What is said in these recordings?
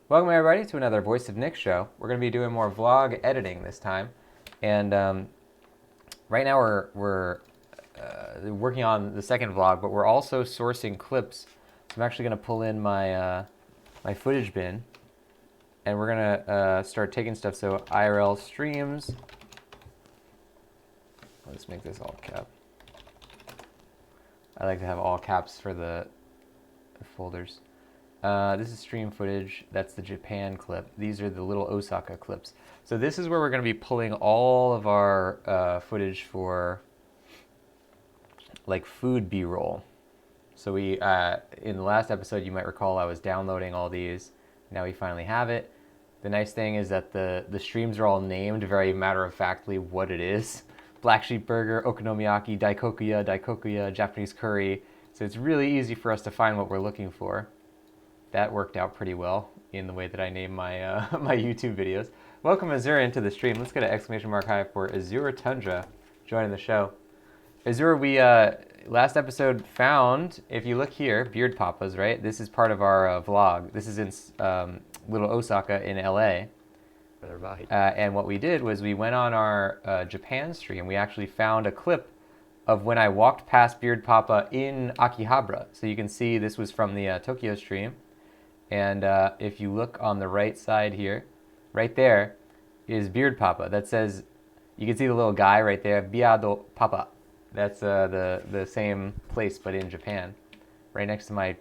Welcome everybody to another Voice of Nick show. We're going to be doing more vlog editing this time, and right now we're working on the second vlog, but we're also sourcing clips. So I'm actually going to pull in my my footage bin, and we're going to start taking stuff. So IRL streams. Let's make this all cap. I like to have all caps for the folders. This is stream footage. That's the Japan clip. These are the little Osaka clips. So this is where we're going to be pulling all of our footage for like food B-roll. So we, in the last episode, you might recall I was downloading all these. Now we finally have it. The nice thing is that the streams are all named very matter-of-factly what it is. Black sheep burger, okonomiyaki, daikokuya, Japanese curry. So it's really easy for us to find what we're looking for. That worked out pretty well in the way that I name my my YouTube videos. Welcome Azura into the stream. Let's get an exclamation mark high for Azura Tundra joining the show. Azura, we last episode found, if you look here, Beard Papas, right? This is part of our vlog. This is in Little Osaka in LA. And what we did was we went on our Japan stream. We actually found a clip of when I walked past Beard Papa in Akihabara. So you can see this was from the Tokyo stream. And if you look on the right side here, right there is Beard Papa. That says, you can see the little guy right there, Biado Papa. That's the same place, but in Japan. Right next to my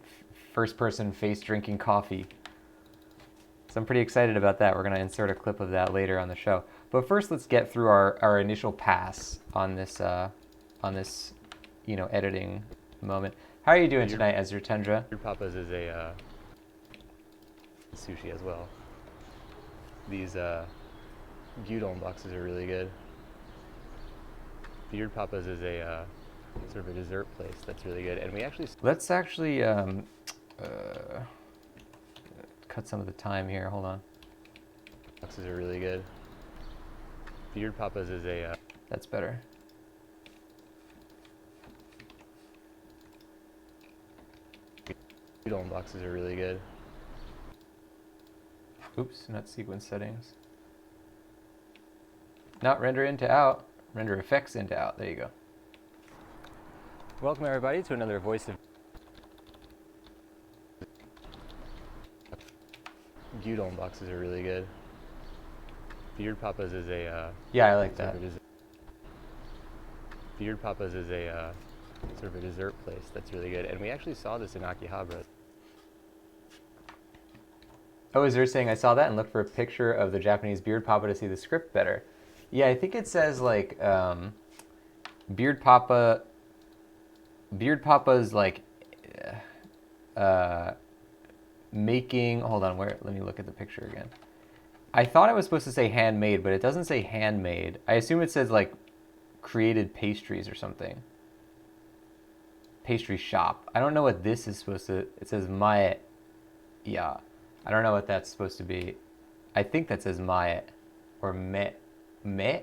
first person face drinking coffee. So I'm pretty excited about that. We're gonna insert a clip of that later on the show. But first, let's get through our initial pass on this, editing moment. How are you doing tonight, Ezra Tundra? Beard Papa's is a sushi as well. These gyudon boxes are really good. Beard Papa's is a sort of a dessert place that's really good, and we actually Let's actually cut some of the time here. Hold on. boxes are really good. Beard Papa's is a That's better. gyudon boxes are really good. Oops, not sequence settings. Not render into out. Render effects into out. There you go. Welcome everybody to another Voice of gyudon boxes are really good. Beard Papa's is a Yeah, I like that. Beard Papa's is a sort of a dessert place that's really good, and we actually saw this in Akihabara. Oh, is there saying I saw that and looked for a picture of the Japanese Beard Papa to see the script better? Yeah, I think it says like Beard Papa's like making. Hold on, where? Let me look at the picture again. I thought it was supposed to say handmade, but it doesn't say handmade. I assume it says like created pastries or something. Pastry shop. I don't know what this is supposed to. It says mae. Yeah. I don't know what that's supposed to be. I think that says mae or me. Me?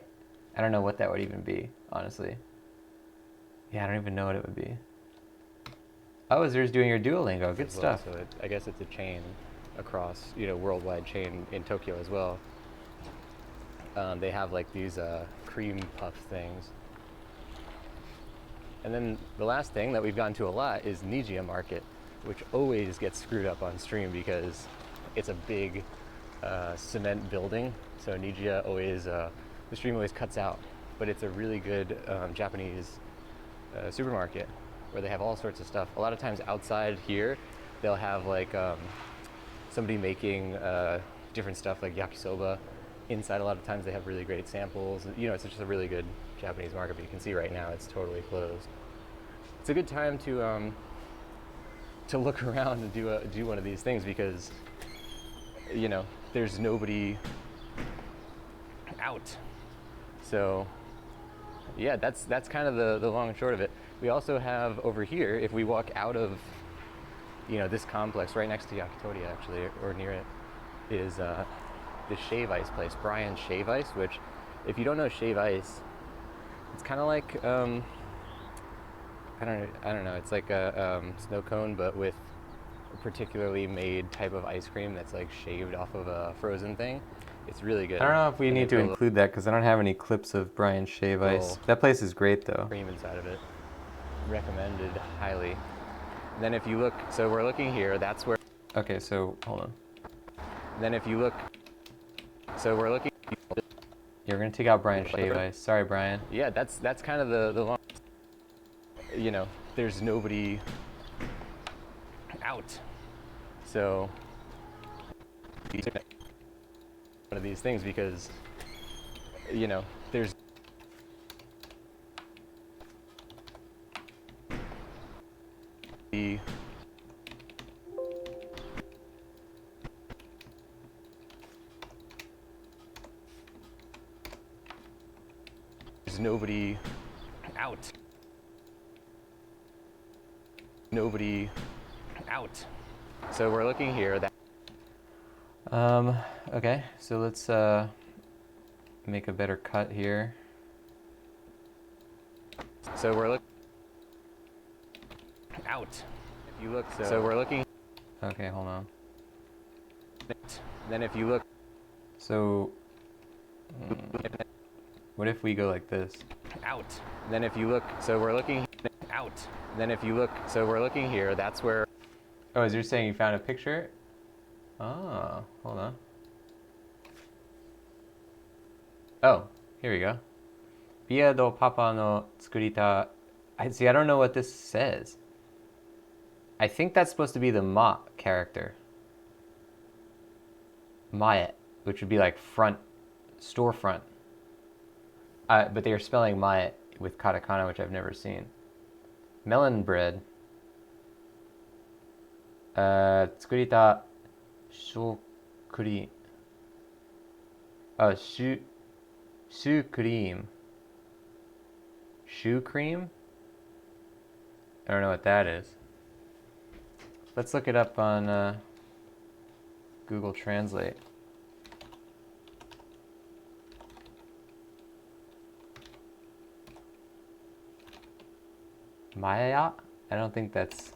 I don't know what that would even be, honestly. Yeah, I don't even know what it would be. Oh, Azur's doing your Duolingo. Good stuff. So I guess it's a chain across, worldwide chain in Tokyo as well. They have like these cream puff things. And then the last thing that we've gotten to a lot is Nijiya Market, which always gets screwed up on stream because it's a big cement building. So Nijiya always, the stream always cuts out. But it's a really good Japanese supermarket where they have all sorts of stuff. A lot of times outside here, they'll have like somebody making different stuff like yakisoba. Inside, a lot of times they have really great samples. It's just a really good Japanese market, but you can see right now it's totally closed. It's a good time to look around and do one of these things because, there's nobody out. So, yeah, that's kind of the long and short of it. We also have over here, if we walk out of, this complex, right next to Yakitori actually, or near it, is the Shave Ice place, Brian's Shave Ice, which, if you don't know Shave Ice, it's kind of like, I don't know, it's like a snow cone, but with particularly made type of ice cream that's like shaved off of a frozen thing. It's really good. I don't know if we And they need to put a little include that because I don't have any clips of Brian's shave ice. Little- That place is great though. cream inside of it. Recommended highly. Then if you look, so we're looking here, that's where, Okay, so hold on. then if you look, so we're looking, You're gonna take out Brian's shave ice. Sorry, Brian. yeah, that's kind of the long, you know, there's nobody out. So, one of these things because, you know, there's the there's nobody out. Nobody out. So we're looking here. That Okay, so let's make a better cut here. so we're looking out. If you look, so we're looking. Okay, hold on. Then if you look, So, what if we go like this? out. Then if you look, so we're looking out. Then if you look, so we're looking here. That's where. Oh, is you saying you found a picture? Oh, hold on. Oh, here we go. Bia do papa no tsukurita. See, I don't know what this says. I think that's supposed to be the ma character. Mae, which would be like front, storefront. But they are spelling mae with katakana, which I've never seen. Melon bread. Tsukurita shokuri. Shoe cream. Shoe cream? I don't know what that is. Let's look it up on Google Translate. Maya? I don't think that's...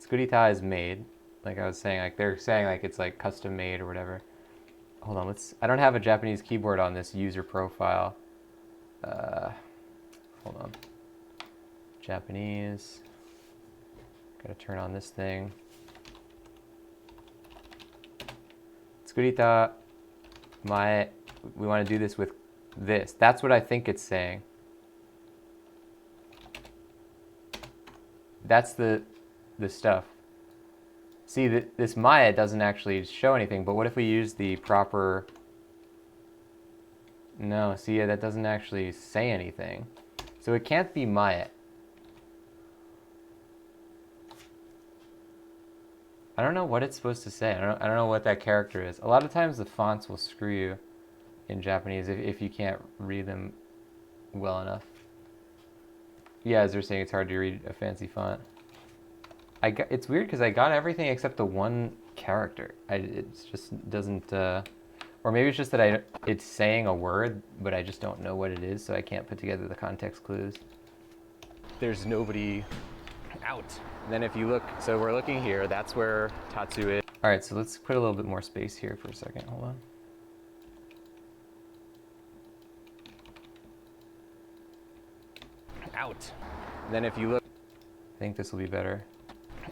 Tsukurita is made. Like I was saying, like they're saying like it's like custom made or whatever. Hold on, I don't have a Japanese keyboard on this user profile. Hold on. Japanese. Gotta turn on this thing. Tsukurita mae. We want to do this with this. That's what I think it's saying. That's the stuff. See, this Maya doesn't actually show anything, but what if we use the proper... No, see, yeah, that doesn't actually say anything. So it can't be Maya. I don't know what it's supposed to say. I don't know what that character is. A lot of times the fonts will screw you in Japanese if you can't read them well enough. Yeah, as they're saying, it's hard to read a fancy font. It's weird because I got everything except the one character. It just doesn't, or maybe it's just that it's saying a word, but I just don't know what it is, so I can't put together the context clues. There's nobody out. Then if you look, so we're looking here. That's where Tatsu is. All right, so let's put a little bit more space here for a second. Hold on. Out. Then if you look, I think this will be better.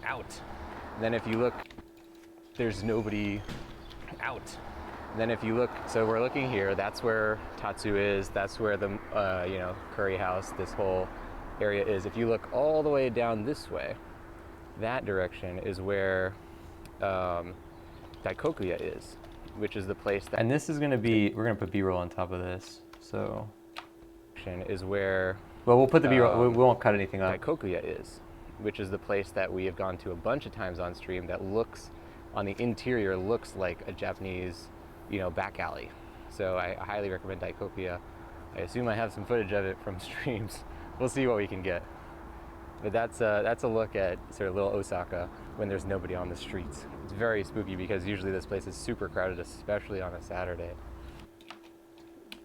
out. Then if you look, there's nobody out. Then if you look, so we're looking here. That's where Tatsu is. That's where the curry house, this whole area is. If you look all the way down this way, that direction is where Daikokuya is, which is the place that. And this is gonna be, we're gonna put B-roll on top of this. So. Is where. Well, we'll put the B-roll. We won't cut anything up. Daikokuya is, which is the place that we have gone to a bunch of times on stream. That looks, on the interior, looks like a Japanese, back alley. So I highly recommend Daikokuya. I assume I have some footage of it from streams. We'll see what we can get. But that's a look at sort of little Osaka when there's nobody on the streets. It's very spooky because usually this place is super crowded, especially on a Saturday.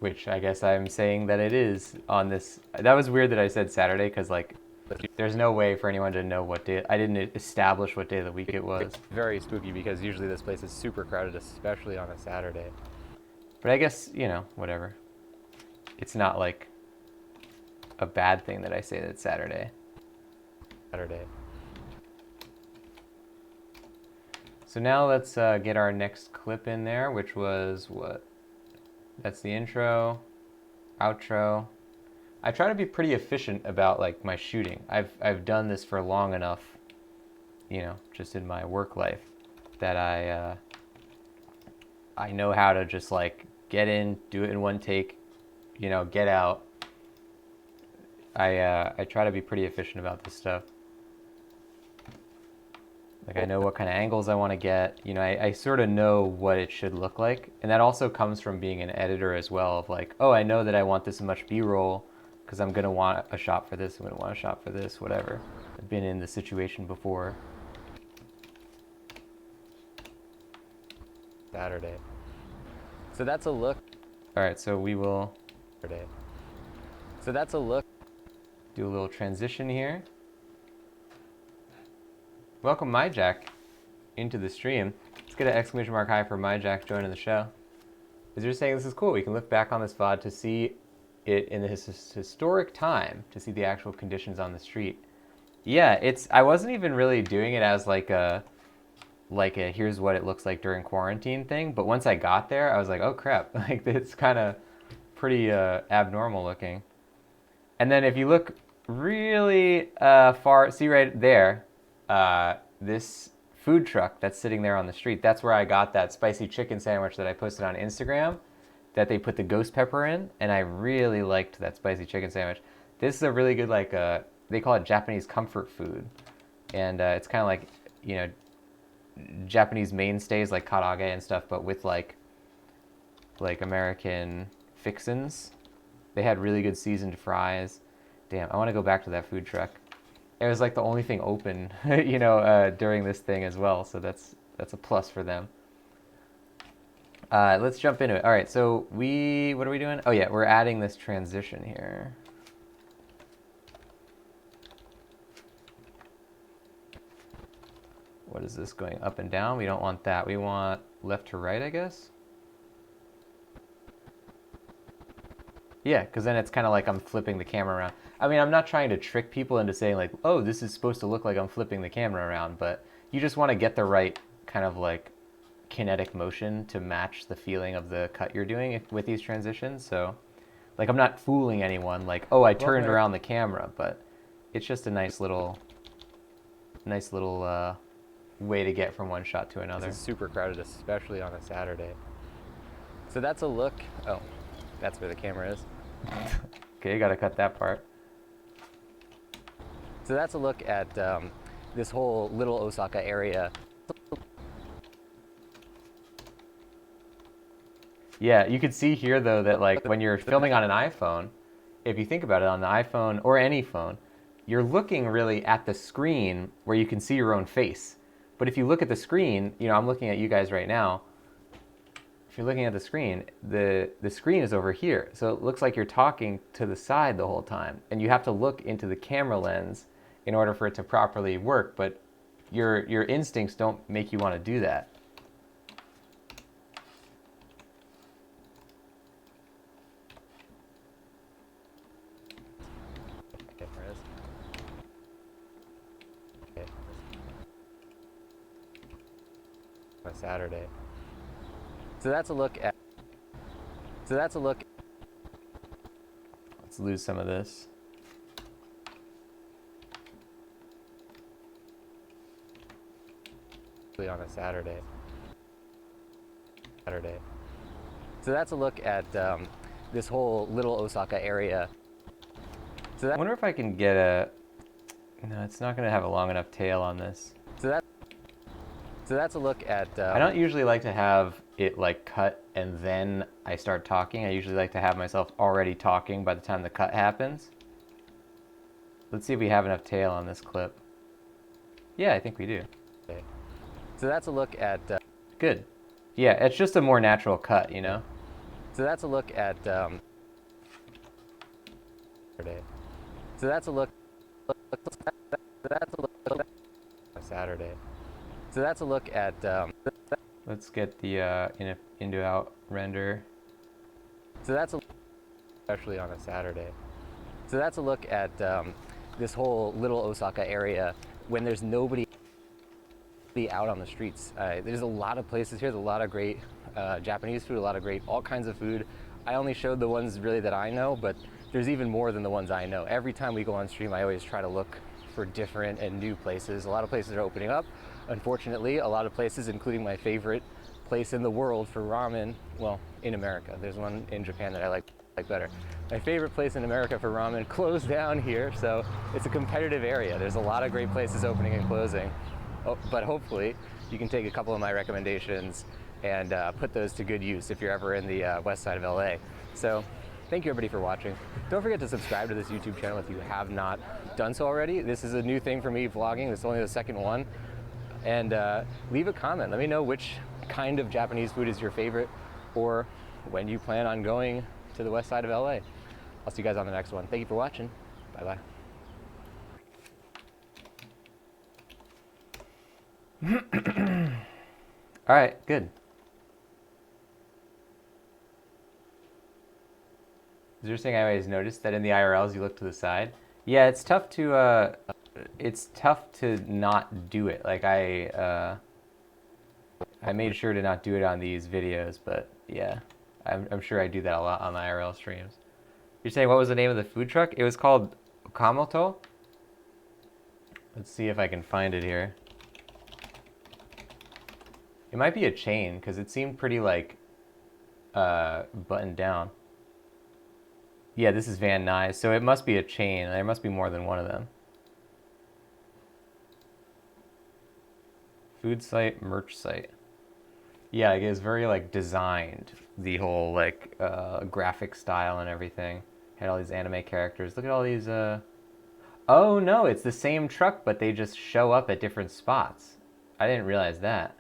Which I guess I'm saying that it is on this. That was weird that I said Saturday because like There's no way for anyone to know what day. I didn't establish what day of the week it was. It's very spooky because usually this place is super crowded, especially on a Saturday. But I guess, you know, whatever. It's not like a bad thing that I say that it's Saturday. So now let's get our next clip in there, which was what? That's the intro, outro. I try to be pretty efficient about like my shooting. I've done this for long enough, you know, just in my work life, that I know how to just like get in, do it in one take, you know, get out. I try to be pretty efficient about this stuff. Like I know what kind of angles I want to get. You know, I sort of know what it should look like. And that also comes from being an editor as well of like, oh, I know that I want this much B-roll because I'm going to want a shot for this, I'm going to want a shot for this, whatever. I've been in the situation before. Saturday. So that's a look. All right, so we will So that's a look. do a little transition here. Welcome MyJack into the stream. Let's get an exclamation mark high for MyJack joining the show. As you're saying, this is cool. We can look back on this VOD to see it in this historic time, to see the actual conditions on the street. Yeah, I wasn't even really doing it as like a here's what it looks like during quarantine thing, but once I got there, I was like, oh crap, like it's kind of pretty abnormal looking. And then if you look really far, see right there, this food truck that's sitting there on the street, that's where I got that spicy chicken sandwich that I posted on Instagram that they put the ghost pepper in, and I really liked that spicy chicken sandwich. This is a really good, like, they call it Japanese comfort food, and it's kind of like, you know, Japanese mainstays like karaage and stuff, but with like American fixins. They had really good seasoned fries. Damn, I want to go back to that food truck. It was like the only thing open, you know, during this thing as well. So that's a plus for them. Let's jump into it. All right, so what are we doing? Oh yeah, we're adding this transition here. What is this, going up and down? We don't want that. We want left to right, I guess. Yeah, because then it's kind of like I'm flipping the camera around. I mean, I'm not trying to trick people into saying like, oh, this is supposed to look like I'm flipping the camera around, but you just want to get the right kind of like kinetic motion to match the feeling of the cut you're doing with these transitions. So like I'm not fooling anyone like, oh, I turned around the camera, but it's just a nice little way to get from one shot to another. This is super crowded, especially on a Saturday. So that's a look. Oh, that's where the camera is. Okay, you gotta cut that part. So that's a look at this whole Little Osaka area. Yeah, you could see here though that like when you're filming on an iPhone, if you think about it, on the iPhone or any phone, you're looking really at the screen where you can see your own face. But if you look at the screen, you know, I'm looking at you guys right now. If you're looking at the screen is over here. So it looks like you're talking to the side the whole time. And you have to look into the camera lens in order for it to properly work. But your instincts don't make you want to do that. On Saturday. So that's a look at. Let's lose some of this. On a Saturday. So that's a look at this whole Little Osaka area. So I wonder if I can get a. No, it's not going to have a long enough tail on this. So that's a look at. I don't usually like to have it like cut and then I start talking. I usually like to have myself already talking by the time the cut happens. Let's see if we have enough tail on this clip. Yeah, I think we do. Okay. So that's a look at. Good. Yeah, it's just a more natural cut, you know? So that's a look at. So that's a look that's a look at Saturday. So that's a look at. Let's get the into out render. So that's especially on a Saturday. So that's a look at this whole little Osaka area when there's nobody out on the streets. There's a lot of places here. There's a lot of great Japanese food, a lot of great all kinds of food. I only showed the ones really that I know, but there's even more than the ones I know. Every time we go on stream, I always try to look for different and new places. A lot of places are opening up. Unfortunately, a lot of places, including my favorite place in the world for ramen, well, in America. There's one in Japan that I like better. My favorite place in America for ramen closed down here, so it's a competitive area. There's a lot of great places opening and closing. Oh, but hopefully you can take a couple of my recommendations and put those to good use if you're ever in the west side of LA. So thank you everybody for watching. Don't forget to subscribe to this YouTube channel if you have not done so already. This is a new thing for me vlogging. This is only the second one. And leave a comment. Let me know which kind of Japanese food is your favorite or when you plan on going to the west side of LA. I'll see you guys on the next one. Thank you for watching. Bye-bye. All right, good. Is there something I always noticed that in the IRLs you look to the side? Yeah, it's tough to not do it. Like I made sure to not do it on these videos, but yeah, I'm sure I do that a lot on the IRL streams. You're saying what was the name of the food truck? It was called Okamoto. Let's see if I can find it here. It might be a chain because it seemed pretty like buttoned down. Yeah, this is Van Nuys, so it must be a chain. There must be more than one of them. Food site, merch site. Yeah, it is very like designed. The whole like graphic style and everything. Had all these anime characters. Look at all these. Oh no, it's the same truck, but they just show up at different spots. I didn't realize that.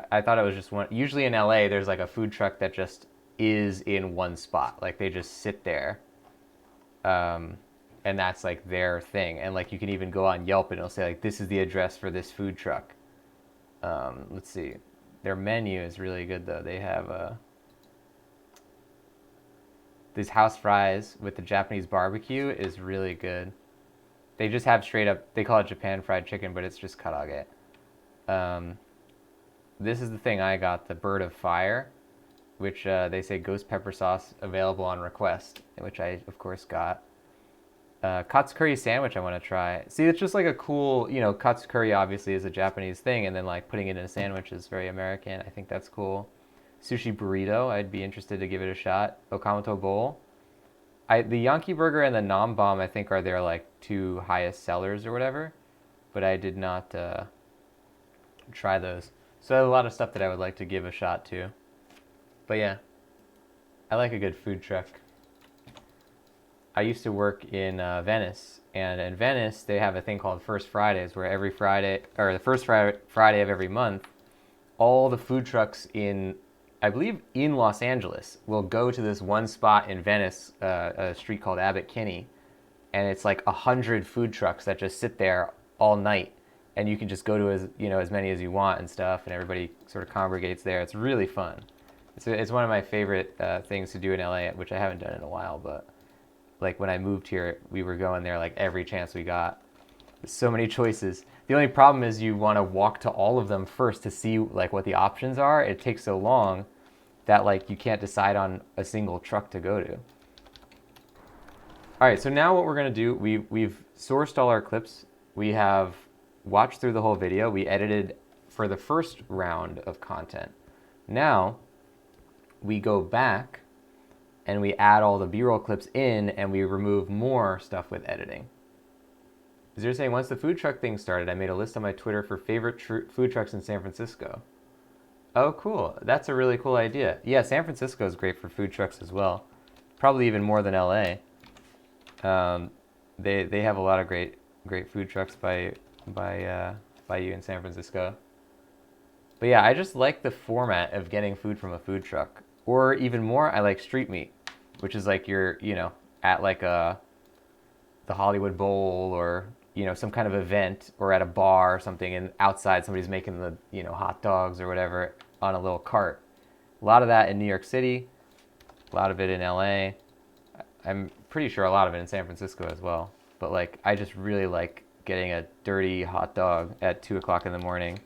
I thought it was just one. Usually in LA, there's like a food truck that just is in one spot. Like they just sit there. And that's like their thing. And like you can even go on Yelp and it'll say like, this is the address for this food truck. Let's see. Their menu is really good though. They have these house fries with the Japanese barbecue is really good. They just have straight up, they call it Japan fried chicken, but it's just karaage. This is the thing I got, the bird of fire, which they say ghost pepper sauce available on request, which I of course got. Katsu curry sandwich I want to try. See, it's just like a cool, you know, katsu curry obviously is a Japanese thing, and then like putting it in a sandwich is very American. I think that's cool. Sushi burrito, I'd be interested to give it a shot. Okamoto bowl. The Yankee burger and the Nam Bomb I think are their like two highest sellers or whatever, but I did not try those. So I have a lot of stuff that I would like to give a shot to. But yeah, I like a good food truck. I used to work in Venice, and in Venice they have a thing called First Fridays, where every Friday, or the first Friday of every month, all the food trucks in, I believe in Los Angeles, will go to this one spot in Venice, a street called Abbot Kinney, and it's like 100 food trucks that just sit there all night, and you can just go to as many as you want and stuff, and everybody sort of congregates there. It's really fun. It's one of my favorite things to do in LA, which I haven't done in a while, but like when I moved here, we were going there like every chance we got. There's so many choices. The only problem is you want to walk to all of them first to see like what the options are. It takes so long that like you can't decide on a single truck to go to. All right, so now what we're gonna do, we've sourced all our clips. We have watched through the whole video. We edited for the first round of content. Now we go back and we add all the B-roll clips in and we remove more stuff with editing. Is there saying, once the food truck thing started, I made a list on my Twitter for favorite food trucks in San Francisco. Oh, cool. That's a really cool idea. Yeah, San Francisco is great for food trucks as well. Probably even more than LA. They have a lot of great food trucks by you in San Francisco. But yeah, I just like the format of getting food from a food truck. Or even more, I like street meat, which is like you're, at like the the Hollywood Bowl or, you know, some kind of event, or at a bar or something, and outside somebody's making the, you know, hot dogs or whatever on a little cart. A lot of that in New York City, a lot of it in LA. I'm pretty sure a lot of it in San Francisco as well. But like, I just really like getting a dirty hot dog at 2 o'clock in the morning.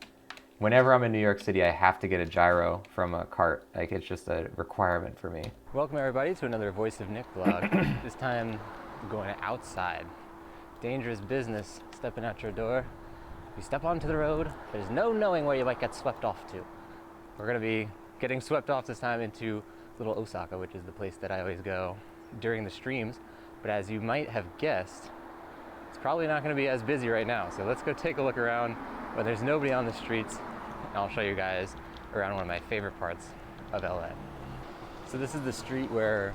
Whenever I'm in New York City, I have to get a gyro from a cart. Like, it's just a requirement for me. Welcome everybody to another Voice of Nick vlog. This time I'm going outside. Dangerous business stepping out your door. You step onto the road, there's no knowing where you might get swept off to. We're gonna be getting swept off this time into Little Osaka, which is the place that I always go during the streams. But as you might have guessed, it's probably not gonna be as busy right now. So let's go take a look around when there's nobody on the streets, and I'll show you guys around one of my favorite parts of LA. So this is the street where,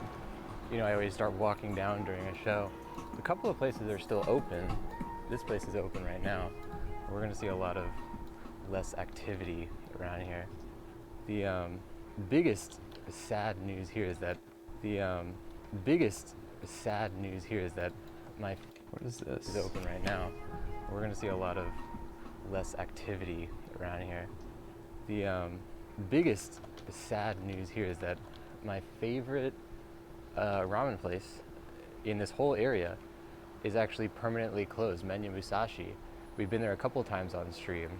you know, I always start walking down during a show. A couple of places are still open. This place is open right now. We're gonna see a lot of less activity around here. The biggest sad news here is that my What is this? is open right now. We're gonna see a lot of less activity around here. The biggest sad news here is that my favorite ramen place in this whole area is actually permanently closed, Menya Musashi. We've been there a couple times on stream.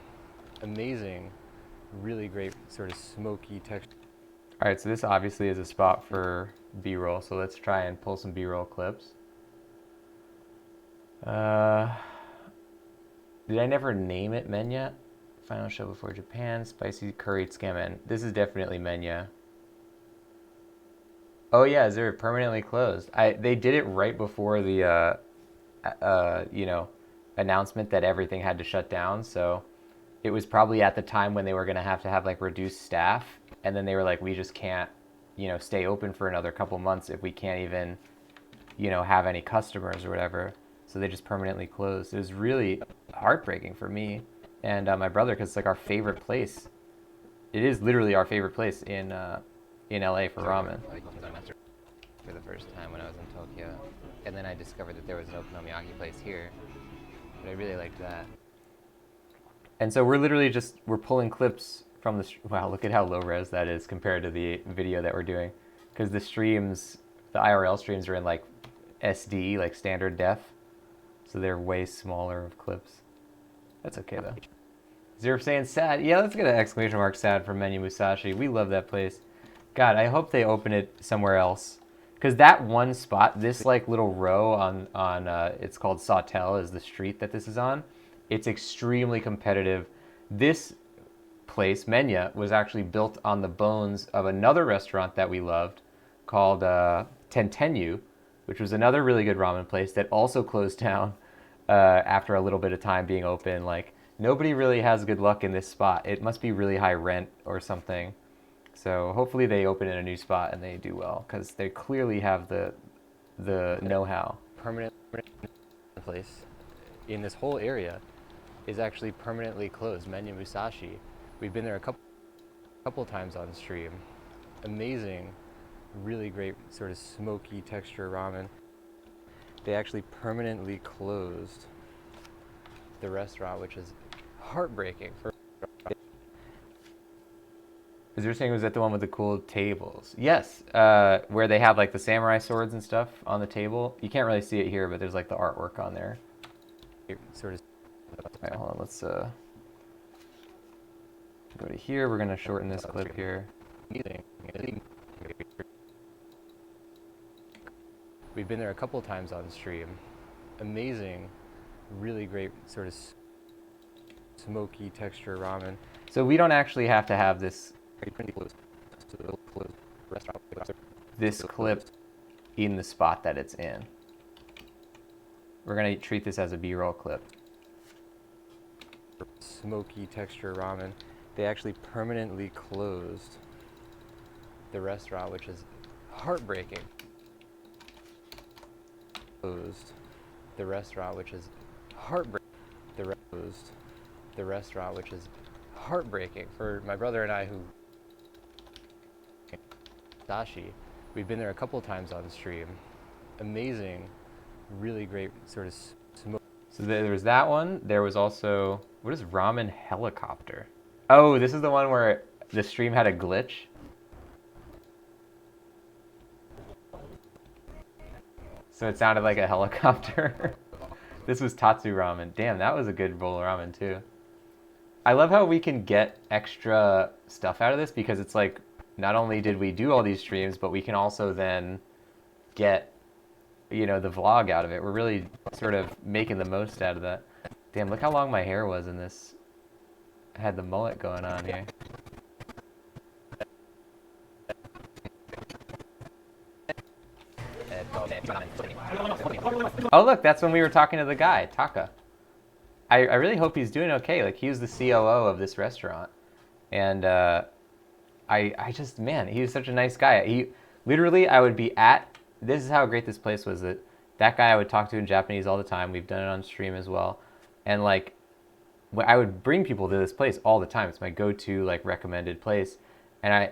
Amazing, really great sort of smoky texture. All right, so this obviously is a spot for B-roll, so let's try and pull some B-roll clips. Did I never name it Menya? Final show before Japan, spicy curried scamen. This is definitely Menya. Oh yeah, is there permanently closed? They did it right before the you know, announcement that everything had to shut down. So it was probably at the time when they were gonna have to have like reduced staff, and then they were like, we just can't, you know, stay open for another couple months if we can't even, you know, have any customers or whatever. So they just permanently closed. It was really heartbreaking for me and my brother, because it's like our favorite place. It is literally our favorite place in LA for ramen. For the first time when I was in Tokyo, and then I discovered that there was an okonomiyaki place here, but I really liked that. And so we're literally we're pulling clips from the, wow, look at how low res that is compared to the video that we're doing. Because the streams, the IRL streams are in like SD, like standard def. So they're way smaller of clips. That's okay though. Zero saying sad. Yeah, let's get an exclamation mark sad for Menya Musashi. We love that place. God, I hope they open it somewhere else. Because that one spot, this like little row on it's called Sawtell is the street that this is on. It's extremely competitive. This place, Menya, was actually built on the bones of another restaurant that we loved called Tentenyu, which was another really good ramen place that also closed down after a little bit of time being open. Like, nobody really has good luck in this spot. It must be really high rent or something. So hopefully they open in a new spot and they do well, because they clearly have the know-how. Permanent place in this whole area is actually permanently closed, Menya Musashi. We've been there a couple times on stream. Amazing, really great sort of smoky texture ramen. They actually permanently closed the restaurant, which is heartbreaking. Is there saying, was that the one with the cool tables? Yes, where they have like the samurai swords and stuff on the table. You can't really see it here, but there's like the artwork on there. Sort of. All right, hold on, let's go to here. We're gonna shorten this clip here. We've been there a couple times on stream. Amazing, really great sort of smoky texture ramen. So we don't actually have to have this clip in the spot that it's in. We're gonna treat this as a B-roll clip. Smoky texture ramen. They actually permanently closed the restaurant, which is heartbreaking. Closed the restaurant, which is heartbreaking. The restaurant, which is heartbreaking for my brother and I, who Dashi. We've been there a couple times on stream. Amazing, really great sort of smoke. So there was that one. There was also, what is ramen helicopter? Oh, this is the one where the stream had a glitch. So it sounded like a helicopter. This was Tatsu ramen. Damn, that was a good bowl of ramen too. I love how we can get extra stuff out of this because it's like, not only did we do all these streams, but we can also then get, you know, the vlog out of it. We're really sort of making the most out of that. Damn, look how long my hair was in this. I had the mullet going on here. Oh look, that's when we were talking to the guy, Taka. I really hope he's doing okay. Like, he was the COO of this restaurant. And I just, man, he was such a nice guy. He, literally, I would be at, this is how great this place was, that guy I would talk to in Japanese all the time. We've done it on stream as well. And like, I would bring people to this place all the time. It's my go-to, like, recommended place. And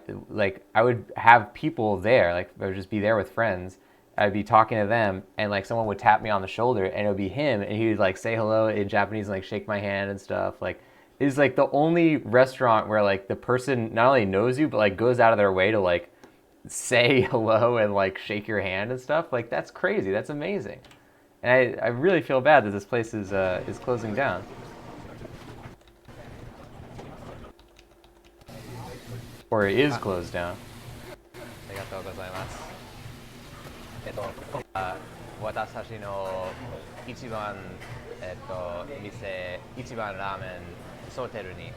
I would have people there, like, I would just be there with friends. I'd be talking to them, and like someone would tap me on the shoulder, and it would be him, and he would like say hello in Japanese and like shake my hand and stuff. Like, it's like the only restaurant where like the person not only knows you, but like goes out of their way to like say hello and like shake your hand and stuff. Like, that's crazy. That's amazing. And I really feel bad that this place is closing down. Or it is closed down. ありがとうございます。私たちの一番、店、一番ラーメン、ソーテルに。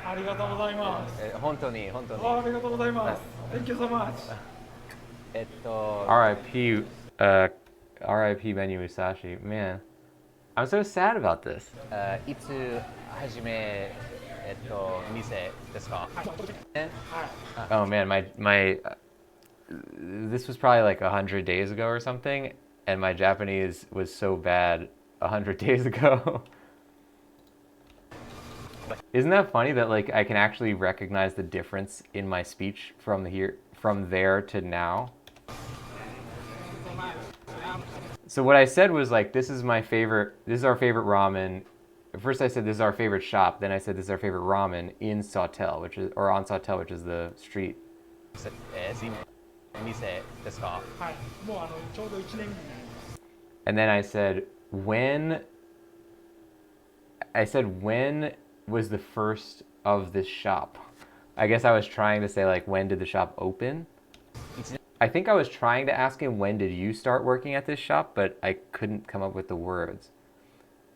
ありがとうございます。本当に、本当に。ありがとうございます。Thank you so much. RIP, RIP Menu Musashi. Man, I'm so sad about this. いつ始め、店ですか？Oh man, this was probably like 100 days ago or something, and my Japanese was so bad 100 days ago. Isn't that funny that like I can actually recognize the difference in my speech from there to now? So what I said was like, this is our favorite ramen. First I said this is our favorite shop, then I said this is our favorite ramen in Sawtell, on Sawtell, which is the street. 店ですか？はい。もうちょうど1年。And then I said when was the first of this shop? I guess I was trying to say like, when did the shop open? I think I was trying to ask him, when did you start working at this shop, but I couldn't come up with the words.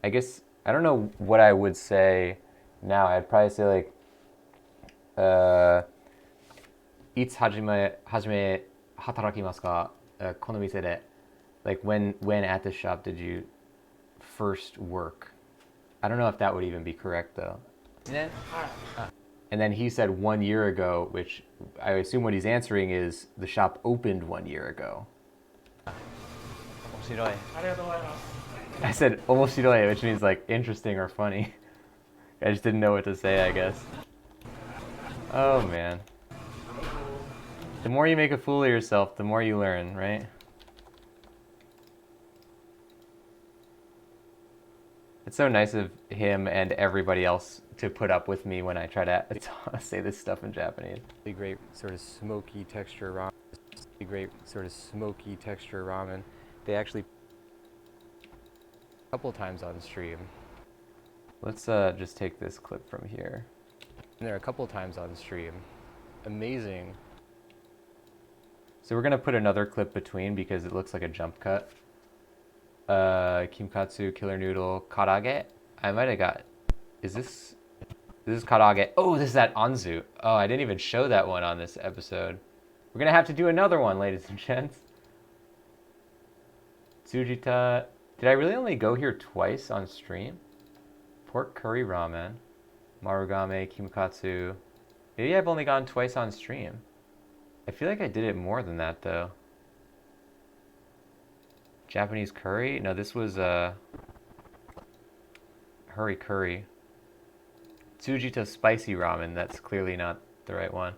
I guess I don't know what I would say now. I'd probably say like いつ始め働きますか？この店で。Like, when at the shop did you first work? I don't know if that would even be correct though. And then he said 1 year ago, which I assume what he's answering is the shop opened 1 year ago. 面白い。ありがとうございます。 I said 面白い, which means like interesting or funny. I just didn't know what to say, I guess. Oh man. The more you make a fool of yourself, the more you learn, right? It's so nice of him and everybody else to put up with me when I try to say this stuff in Japanese. Really great sort of smoky texture ramen. Really great sort of smoky texture ramen. They actually a couple times on stream. Let's just take this clip from here. And there are a couple times on stream. Amazing. So we're gonna put another clip between because it looks like a jump cut. Kimkatsu, killer noodle, karage. I might have got. This is karage. Oh, this is that anzu. Oh, I didn't even show that one on this episode. We're gonna have to do another one, ladies and gents. Tsujita. Did I really only go here twice on stream? Pork curry ramen, marugame, kimkatsu. Maybe I've only gone twice on stream. I feel like I did it more than that though. Japanese curry? No, this was hurry curry. Tsujita spicy ramen. That's clearly not the right one.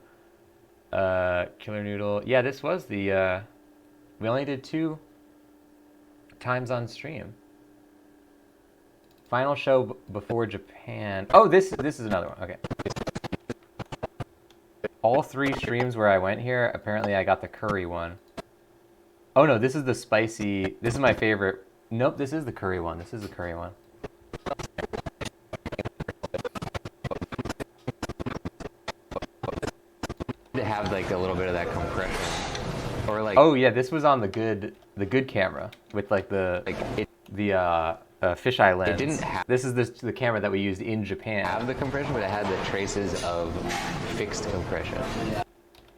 Killer noodle. Yeah, this was the. We only did 2 times on stream. Final show before Japan. Oh, this is another one. Okay. All 3 streams where I went here, apparently I got the curry one. Oh no, this is the spicy. This is my favorite. Nope, this is the curry one. This is the curry one. To have like a little bit of that compression, or like Oh yeah, this was on the good camera with like the fisheye lens. didn't have- This is the camera that we used in Japan. have the compression, but it had the traces of fixed compression.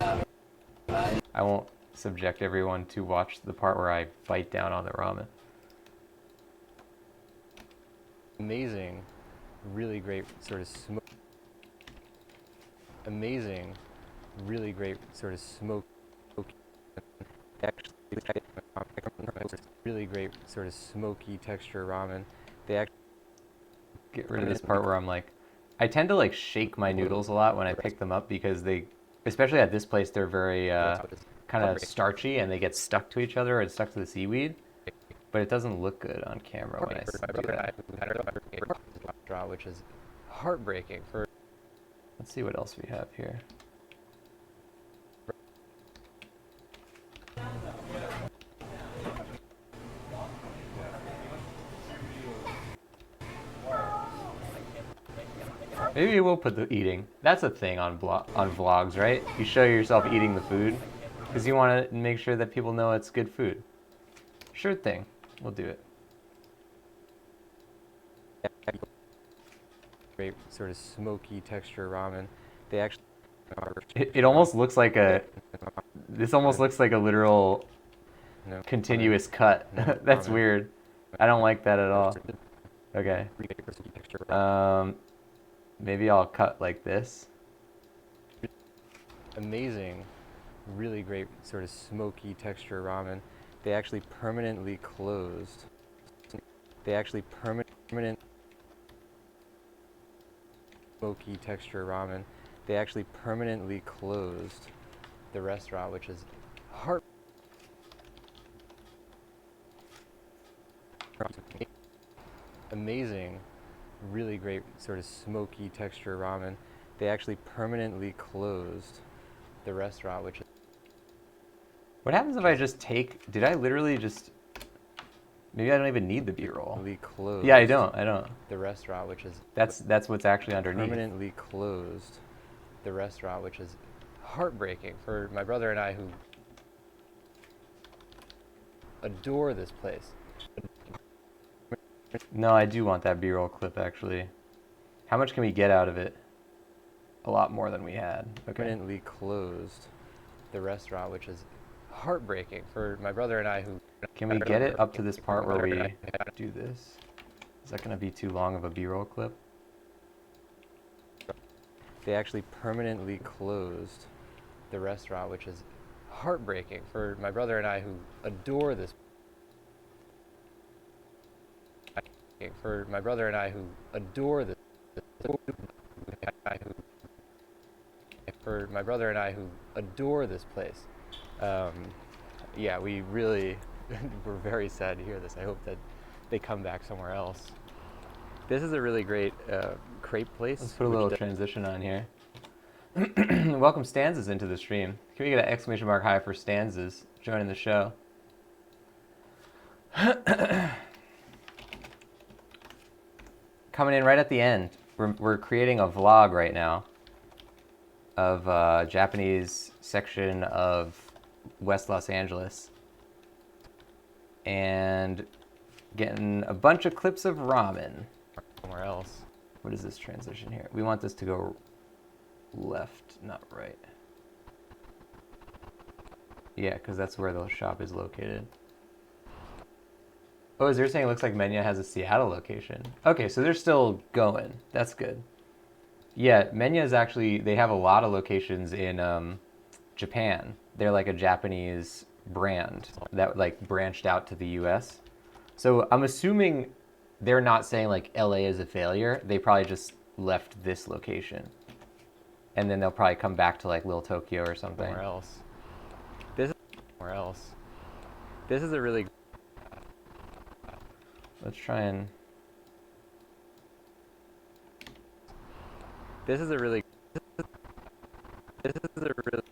I won't subject everyone to watch the part where I bite down on the ramen. Amazing, really great sort of smoke. Amazing, really great sort of smoke. Actually, really great sort of smoky texture ramen. They actually Get rid of this part where I'm like, I tend to like shake my noodles a lot when I pick them up because they, especially at this place, they're very kind of starchy and they get stuck to each other and stuck to the seaweed. But it doesn't look good on camera when I do that. which is heartbreaking for. Let's see what else we have here. Maybe we'll put the eating. That's a thing on vlogs, right? You show yourself eating the food because you want to make sure that people know it's good food. Sure thing. We'll do it. Great sort of smoky texture ramen. They actually. It almost looks like a. This almost looks like a literal No, continuous cut. That's weird. I don't like that at all. Okay. Maybe I'll cut like this. Amazing, really great sort of smoky texture ramen. They actually permanently closed. They actually permanent smoky texture ramen. They actually permanently closed the restaurant, which is heart. Amazing, really great sort of smoky texture ramen. They actually permanently closed the restaurant, which is. What happens if I just take? Did I literally just? Maybe I don't even need the B-roll. Permanently closed. Yeah, I don't. The restaurant, which is. That's what's actually underneath. Permanently closed the restaurant, which is heartbreaking for my brother and I, who adore this place. No, I do want that B-roll clip actually. How much can we get out of it? A lot more than we had. Okay. Permanently closed the restaurant, which is heartbreaking for my brother and I, who. Can we get it up to this part where we do this? Is that going to be too long of a B-roll clip? They actually permanently closed the restaurant, which is heartbreaking for my brother and I, who adore this. For my brother and I, who adore this. For my brother and I, who adore this place. Yeah, we really were very sad to hear this. I hope that they come back somewhere else. This is a really great crepe place. Let's put a little transition on here. Welcome Stanzas into the stream. Can we get an exclamation mark high for Stanzas joining the show? Coming in right at the end. We're creating a vlog right now of a Japanese section of West Los Angeles. And getting a bunch of clips of ramen. Somewhere else. What is this transition here? We want this to go left, not right. Yeah, because that's where the shop is located. Oh, is there saying it looks like Menya has a Seattle location? Okay, so they're still going. That's good. Yeah, Menya is actually, they have a lot of locations in Japan. They're like a Japanese brand that like branched out to the US. So I'm assuming they're not saying like LA is a failure. They probably just left this location. And then they'll probably come back to like Little Tokyo or something. Somewhere else. This is somewhere else. This is a really Let's try and... This is a really. This is a really.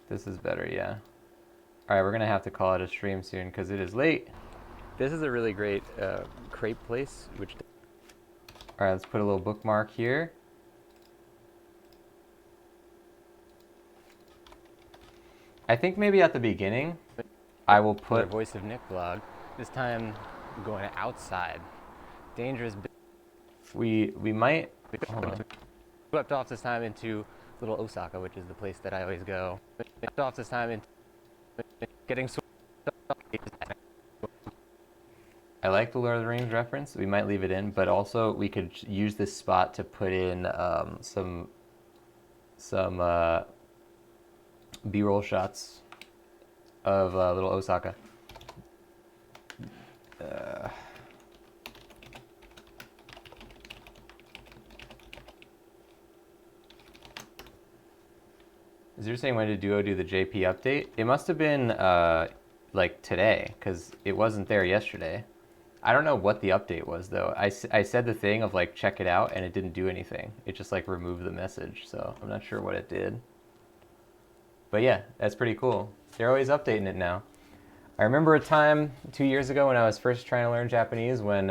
This is better, yeah. Alright, we're gonna have to call it a stream soon because it is late. This is a really great crepe place, which. Alright, let's put a little bookmark here. I think maybe at the beginning, I will Put put... Voice of Nick vlog. This time, I'm going outside. Dangerous. We might... Hold on. Swept off this time into Little Osaka, which is the place that I always go. Swept off this time into getting swept off. I like the Lord of the Rings reference. We might leave it in, but also we could use this spot to put in some B-roll shots of Little Osaka. Is you're saying when did Duo do the JP update? It must have been like today, because it wasn't there yesterday. I don't know what the update was though. I said the thing of like check it out and it didn't do anything. It just like removed the message, so I'm not sure what it did. But yeah, that's pretty cool. They're always updating it now. I remember a time 2 years ago when I was first trying to learn Japanese when,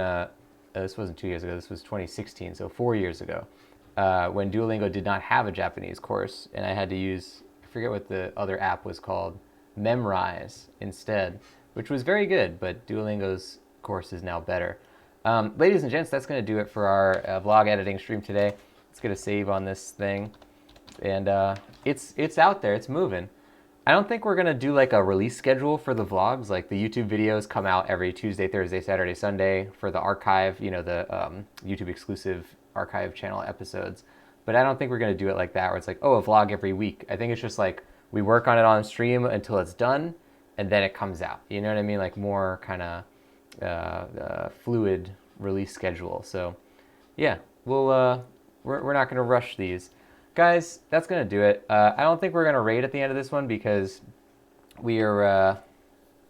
this wasn't 2 years ago, this was 2016, so 4 years ago, when Duolingo did not have a Japanese course and I had to use, I forget what the other app was called, Memrise instead, which was very good, but Duolingo's course is now better. Ladies and gents, that's going to do it for our vlog editing stream today. Let's get a save on this thing. And it's out there, it's moving. I don't think we're gonna do like a release schedule for the vlogs. Like the YouTube videos come out every Tuesday, Thursday, Saturday, Sunday for the archive, you know, the YouTube exclusive archive channel episodes. But I don't think we're gonna do it like that where it's like, oh, a vlog every week. I think it's just like we work on it on stream until it's done and then it comes out. You know what I mean? Like more kind of fluid release schedule. So yeah, we're not gonna rush these. Guys, that's going to do it. I don't think we're going to raid at the end of this one because we are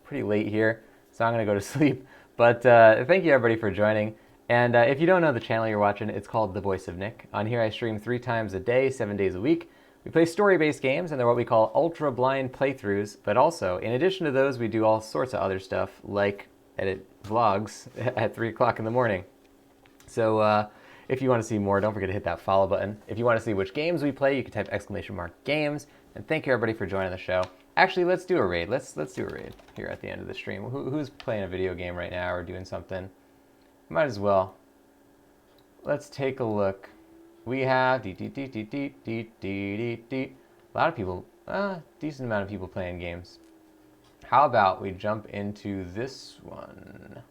pretty late here, so I'm going to go to sleep. But thank you, everybody, for joining. And if you don't know the channel you're watching, it's called The Voice of Nick. On here, I stream 3 times a day, 7 days a week. We play story-based games, and they're what we call ultra-blind playthroughs. But also, in addition to those, we do all sorts of other stuff, like edit vlogs at 3 o'clock in the morning. So, if you want to see more, don't forget to hit that follow button. If you want to see which games we play, you can type !games. And thank you everybody for joining the show. Actually, let's do a raid. Let's do a raid here at the end of the stream. Who's playing a video game right now or doing something? Might as well. Let's take a look. We have a lot of people, decent amount of people playing games. How about we jump into this one?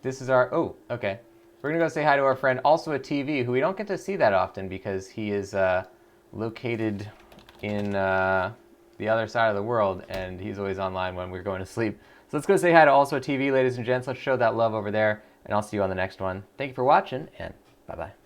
This is our, oh, okay. We're going to go say hi to our friend, also a TV, who we don't get to see that often because he is located in the other side of the world, and he's always online when we're going to sleep. So let's go say hi to also a TV, ladies and gents. Let's show that love over there, and I'll see you on the next one. Thank you for watching, and bye-bye.